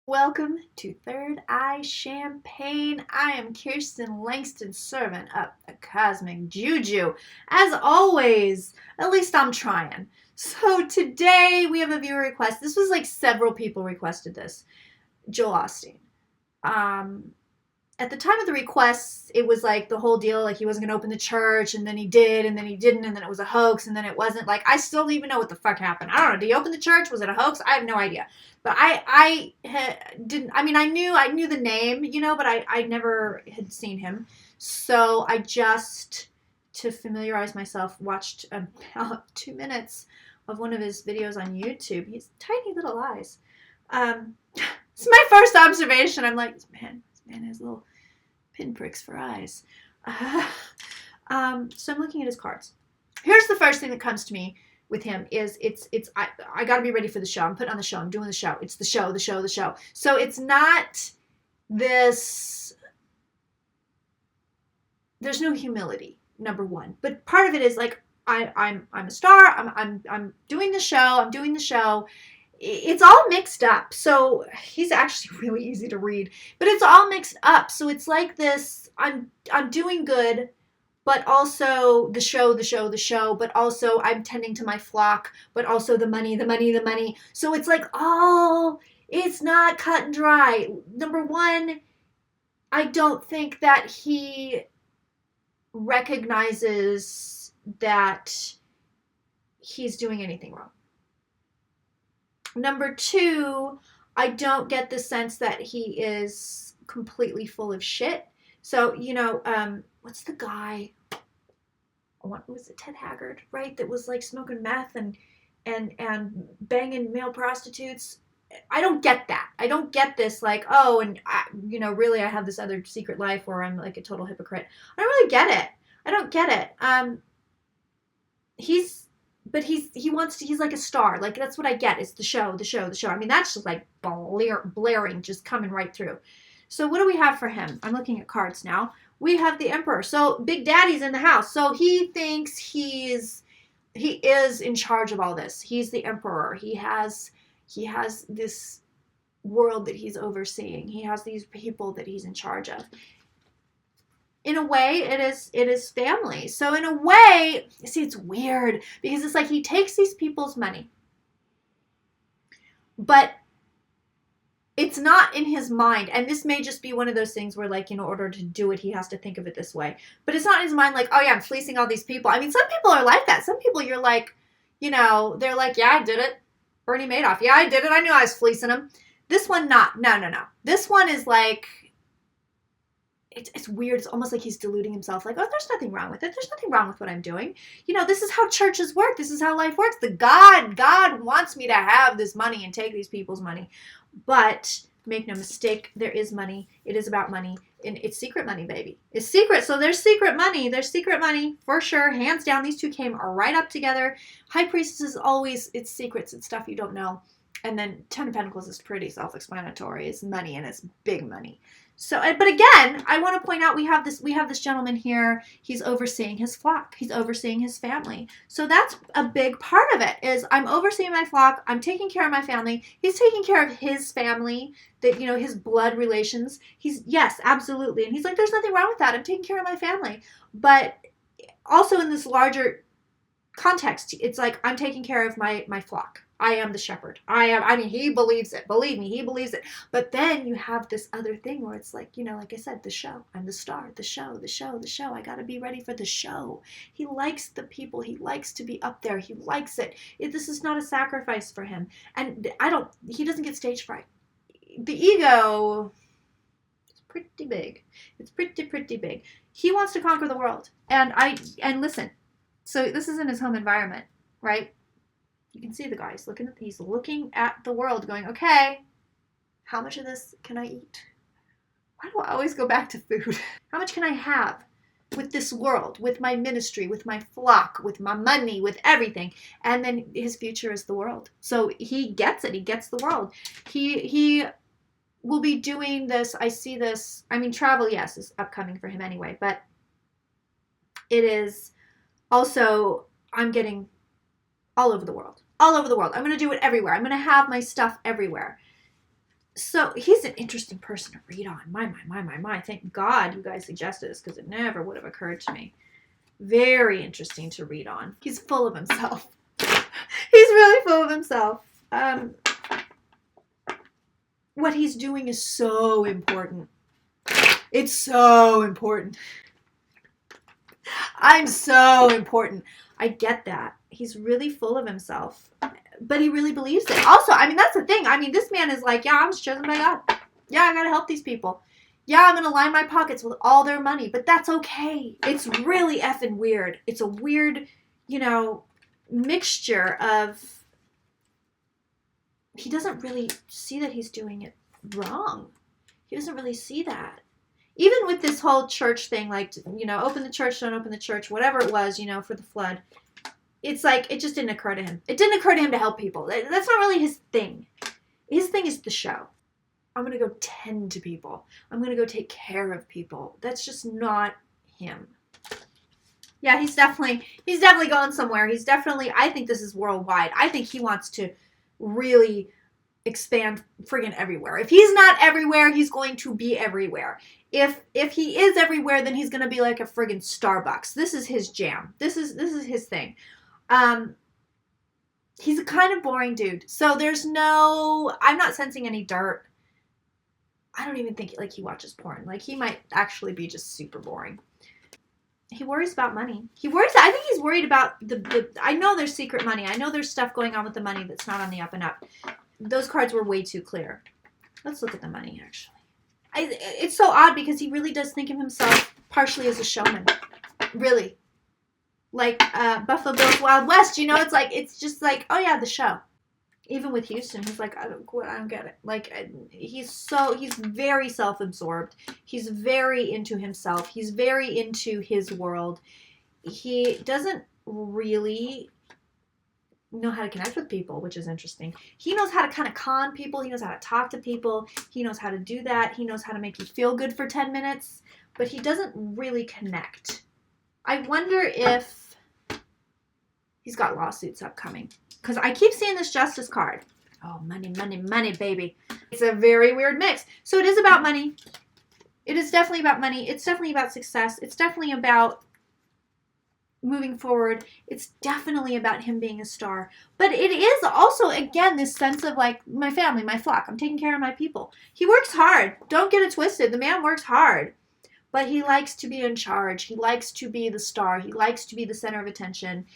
Welcome to Third Eye Champagne. I am Kirsten Langston, servant of the Cosmic Juju. As always, at least I'm trying. So today we have a viewer request. This was like several people requested this. Joel Osteen. At the time of the request, it was like the whole deal, like he wasn't going to open the church, and then he did, and then he didn't, and then it was a hoax, and then it wasn't. Like, I still don't even know what the fuck happened. I don't know. Did he open the church? Was it a hoax? I have no idea. But I didn't, I mean, I knew the name, you know, but I never had seen him. So I just, to familiarize myself, watched about 2 minutes of one of his videos on YouTube. He has tiny little eyes. It's my first observation. I'm like, man has little pinpricks for eyes. So I'm looking at his cards. Here's the first thing that comes to me with him is I got to be ready for the show. I'm putting on the show. I'm doing the show. It's the show. So it's not this. There's no humility, number one. But part of it is like I'm a star. I'm doing the show. I'm doing the show. It's all mixed up. So he's actually really easy to read, but it's all mixed up. So it's like this, I'm doing good, but also the show, but also I'm tending to my flock, but also the money. So it's like, oh, it's not cut and dry. Number one, I don't think that he recognizes that he's doing anything wrong. Number two, I don't get the sense that he is completely full of shit. So, you know, what's the guy? What was it? Ted Haggard, right? That was like smoking meth and banging male prostitutes. I don't get that. I don't get this like, oh, and you know, really I have this other secret life where I'm like a total hypocrite. I don't really get it. I don't get it. He's like a star. Like, that's what I get. It's the show. I mean, that's just like blaring, just coming right through. So what do we have for him? I'm looking at cards now. We have the Emperor. So Big Daddy's in the house. So he thinks he is in charge of all this. He's the Emperor. He has this world that he's overseeing. He has these people that he's in charge of. In a way, it is family. So in a way, see, it's weird because it's like he takes these people's money, but it's not in his mind. And this may just be one of those things where, like, in order to do it, he has to think of it this way. But it's not in his mind like, oh yeah, I'm fleecing all these people. I mean, some people are like that. Some people you're like, you know, they're like, yeah, I did it. Bernie Madoff. Yeah, I did it. I knew I was fleecing him. This one, not. No. This one is like, it's weird. It's almost like he's deluding himself. Like, oh, there's nothing wrong with it. There's nothing wrong with what I'm doing. You know, this is how churches work. This is how life works. God wants me to have this money and take these people's money. But make no mistake, there is money. It is about money. And it's secret money, baby. It's secret. So there's secret money. There's secret money for sure. Hands down, these two came right up together. High Priestess is always, it's secrets. It's stuff you don't know. And then Ten of Pentacles is pretty self-explanatory. It's money, and it's big money. So, but again, I want to point out we have this gentleman here. He's overseeing his flock. He's overseeing his family. So that's a big part of it. Is I'm overseeing my flock. I'm taking care of my family. He's taking care of his family. That, you know, his blood relations. Yes, absolutely. And he's like, there's nothing wrong with that. I'm taking care of my family. But also in this larger context, it's like I'm taking care of my flock. I am the shepherd. I mean, he believes it. Believe me, he believes it. But then you have this other thing where it's like, you know, like I said, the show. I'm the star. The show. I got to be ready for the show. He likes the people. He likes to be up there. He likes it. This is not a sacrifice for him. And he doesn't get stage fright. The ego is pretty big. It's pretty big. He wants to conquer the world. And listen, so this is in his home environment, right? You can see the guy. He's looking at the world going, okay, how much of this can I eat? Why do I always go back to food? How much can I have with this world, with my ministry, with my flock, with my money, with everything? And then his future is the world. So he gets it. He gets the world. He will be doing this. I see this. I mean, travel, yes, is upcoming for him anyway, but it is also, I'm getting all over the world. All over the world. I'm going to do it everywhere. I'm going to have my stuff everywhere. So he's an interesting person to read on. My. Thank God you guys suggested this, because it never would have occurred to me. Very interesting to read on. He's full of himself. He's really full of himself. What he's doing is so important. It's so important. I'm so important. I get that. He's really full of himself, but he really believes it. Also, I mean, that's the thing. I mean, this man is like, yeah, I was chosen by God. Yeah, I got to help these people. Yeah, I'm going to line my pockets with all their money, but that's okay. It's really effing weird. It's a weird, mixture of, he doesn't really see that he's doing it wrong. He doesn't really see that. Even with this whole church thing, like, open the church, don't open the church, whatever it was, for the flood. It's like, it just didn't occur to him. It didn't occur to him to help people. That's not really his thing. His thing is the show. I'm going to go tend to people. I'm going to go take care of people. That's just not him. Yeah, he's definitely going somewhere. I think this is worldwide. I think he wants to really expand friggin' everywhere. If he's not everywhere, he's going to be everywhere. If he is everywhere, then he's going to be like a friggin' Starbucks. This is his jam. This is his thing. He's a kind of boring dude. So I'm not sensing any dirt. I don't even think he watches porn. Like, he might actually be just super boring. He worries about money. I think he's worried about I know there's secret money. I know there's stuff going on with the money that's not on the up and up. Those cards were way too clear. Let's look at the money, actually. It's so odd because he really does think of himself partially as a showman. Really. Like Buffalo Bill's Wild West, it's just like, oh yeah, the show. Even with Houston, he's like, I don't get it. Like, he's very self-absorbed. He's very into himself. He's very into his world. He doesn't really know how to connect with people, which is interesting. He knows how to kind of con people. He knows how to talk to people. He knows how to do that. He knows how to make you feel good for 10 minutes, but he doesn't really connect. I wonder if he's got lawsuits upcoming. Because I keep seeing this justice card. Oh, money, baby. It's a very weird mix. So it is about money. It is definitely about money. It's definitely about success. It's definitely about moving forward. It's definitely about him being a star. But it is also, again, this sense of like, my family, my flock. I'm taking care of my people. He works hard. Don't get it twisted. The man works hard. But he likes to be in charge. He likes to be the star. He likes to be the center of attention.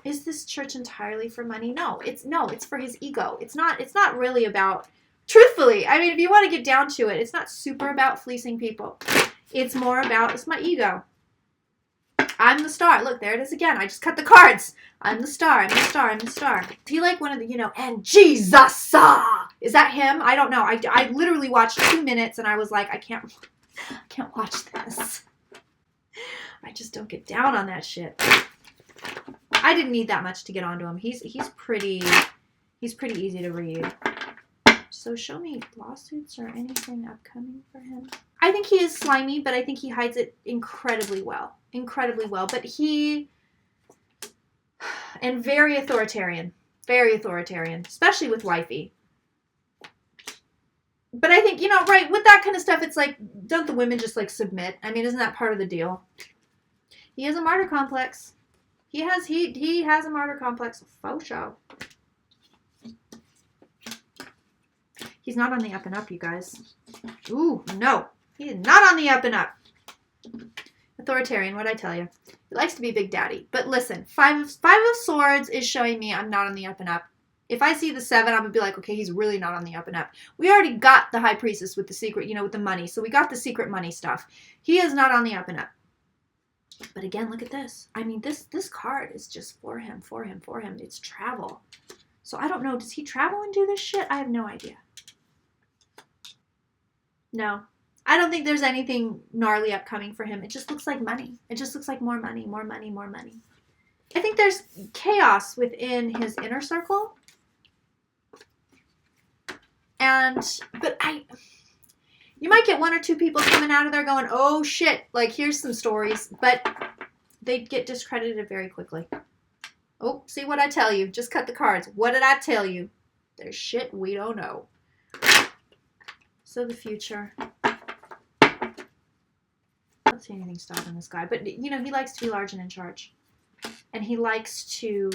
Is this church entirely for money? No, it's for his ego. It's not really about, truthfully, I mean, if you want to get down to it, it's not super about fleecing people. It's more about, it's my ego. I'm the star. Look, there it is again. I just cut the cards. I'm the star. Is he like one of the, and Jesus? Is that him? I don't know. I literally watched 2 minutes and I was like, I can't watch this. I just don't get down on that shit. I didn't need that much to get onto him. He's pretty easy to read. So show me lawsuits or anything upcoming for him. I think he is slimy, but I think he hides it incredibly well. But and very authoritarian, especially with wifey. But I think, right, with that kind of stuff, it's like, don't the women just like submit? I mean, isn't that part of the deal? He has a martyr complex. He has a martyr complex. Faux show. He's not on the up and up, you guys. Ooh, no. He is not on the up and up. Authoritarian, what'd I tell you? He likes to be Big Daddy. But listen, Five of Swords is showing me I'm not on the up and up. If I see the 7, I'm going to be like, okay, he's really not on the up and up. We already got the High Priestess with the secret, with the money. So we got the secret money stuff. He is not on the up and up. But again, look at this. I mean, this card is just for him. It's travel. So I don't know. Does he travel and do this shit? I have no idea. No. I don't think there's anything gnarly upcoming for him. It just looks like money. It just looks like more money. I think there's chaos within his inner circle. But you might get one or two people coming out of there going, oh shit, like here's some stories, but they get discredited very quickly. Oh, see what I tell you. Just cut the cards. What did I tell you? There's shit we don't know. So the future. I don't see anything stopping this guy. But, you know, he likes to be large and in charge. And he likes to...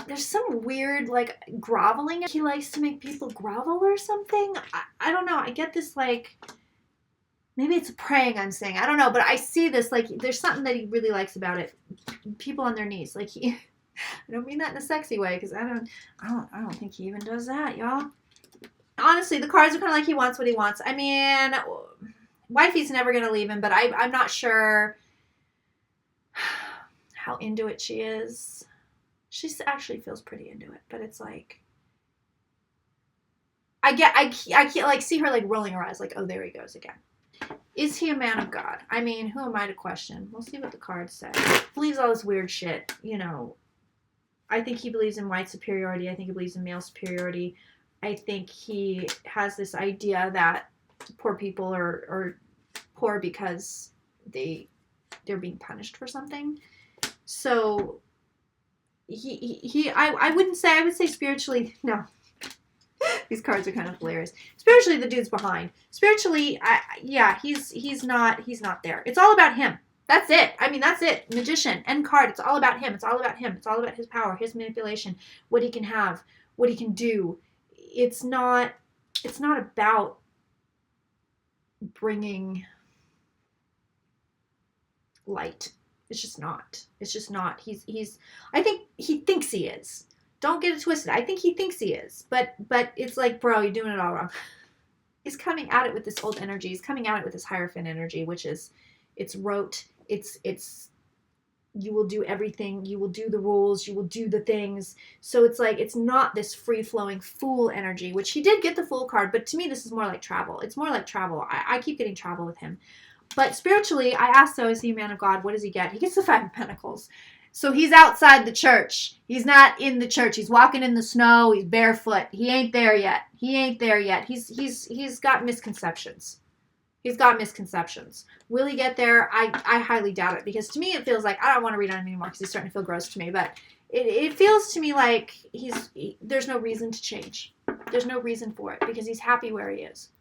There's some weird, like, groveling. He likes to make people grovel or something. I don't know. I get this, like... Maybe it's praying I'm saying. I don't know. But I see this, like, there's something that he really likes about it. People on their knees. Like, he... I don't mean that in a sexy way, because I don't think he even does that, y'all. Honestly, the cards are kind of like he wants what he wants. I mean, wifey's never going to leave him, but I'm not sure how into it she is. She actually feels pretty into it, but it's like, I can't like see her like rolling her eyes like, oh, there he goes again. Is he a man of God? I mean, who am I to question? We'll see what the cards say. Believes all this weird shit, you know. I think he believes in white superiority. I think he believes in male superiority. I think he has this idea that poor people are poor because they're being punished for something. So I wouldn't say, I would say spiritually, no. These cards are kind of hilarious. Spiritually, the dude's behind. Spiritually, yeah, he's not there. It's all about him. That's it. I mean, that's it. Magician, end card. It's all about him. It's all about him. It's all about his power, his manipulation, what he can have, what he can do. It's not about bringing light. It's just not. It's just not. I think he thinks he is. Don't get it twisted. I think he thinks he is. But it's like, bro, you're doing it all wrong. He's coming at it with this old energy. He's coming at it with this Hierophant energy, which is, it's rote. It's you will do everything. You will do the rules. You will do the things. So it's like, it's not this free-flowing fool energy, which he did get the Fool card. But to me, this is more like travel. It's more like travel. I keep getting travel with him. But spiritually, I asked, so is he a man of God? What does he get? He gets the 5 of Pentacles. So he's outside the church. He's not in the church. He's walking in the snow. He's barefoot. He ain't there yet. He ain't there yet. He's got misconceptions. He's got misconceptions. Will he get there? I highly doubt it, because to me it feels like, I don't want to read on him anymore because he's starting to feel gross to me, but it feels to me like there's no reason to change. There's no reason for it, because he's happy where he is.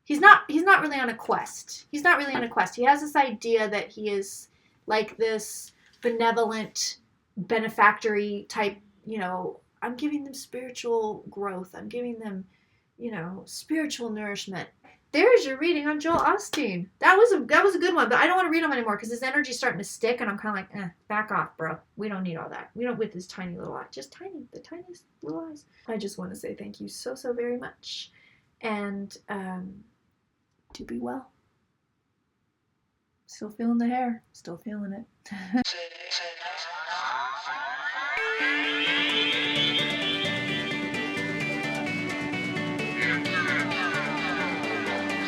He's not really on a quest. He's not really on a quest. He has this idea that he is like this benevolent, benefactory type, you know, I'm giving them spiritual growth. I'm giving them, you know, spiritual nourishment. There's your reading on Joel Osteen. That was a good one, but I don't want to read him anymore because his energy's starting to stick, and I'm kind of like, back off, bro. We don't need all that. We don't with his tiny little eyes. Just tiny, the tiniest little eyes. I just want to say thank you so very much, and to be well. Still feeling the hair. Still feeling it.